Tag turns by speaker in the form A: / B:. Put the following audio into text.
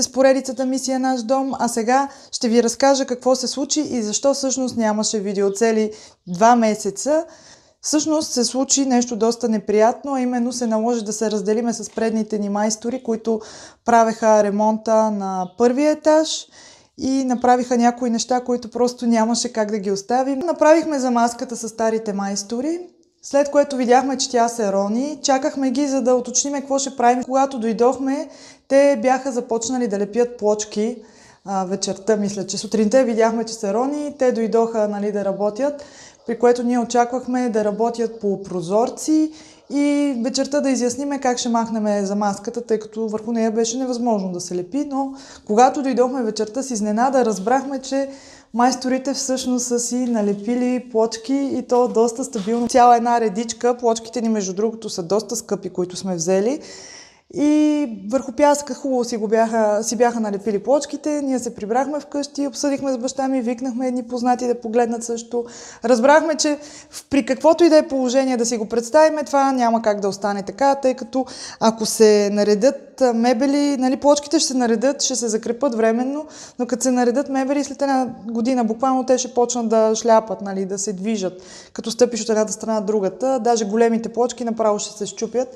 A: с поредицата Мисия Наш дом, а сега ще ви разкажа какво се случи и защо всъщност нямаше видео цели 2 месеца. Всъщност се случи нещо доста неприятно, а именно се наложи да се разделиме с предните ни майстори, които правеха ремонта на първия етаж и направиха някои неща, които просто нямаше как да ги оставим. Направихме замазката с старите майстори, след което видяхме, че тя се рони. Чакахме ги, за да уточним какво ще правим. Когато дойдохме, те бяха започнали да лепят плочки вечерта, мисля, че сутринта видяхме, че се рони. Те дойдоха да работят, при което ние очаквахме да работят по прозорци и вечерта да изясниме как ще махнем замазката, тъй като върху нея беше невъзможно да се лепи, но когато дойдохме вечерта с изненада, разбрахме, че майсторите всъщност са си налепили плочки и то доста стабилно. Цяла една редичка, плочките ни между другото са доста скъпи, които сме взели. И върху пясъка хубаво си бяха налепили плочките, ние се прибрахме вкъщи, обсъдихме с баща ми, викнахме едни познати да погледнат също. Разбрахме, че при каквото и да е положение да си го представим, това няма как да остане така, тъй като ако се наредят мебели, плочките ще се наредят, ще се закрепат временно, но като се наредят мебели след една година, буквално те ще почнат да шляпат, да се движат, като стъпиш от едната страна другата, даже големите плочки направо ще се счупят.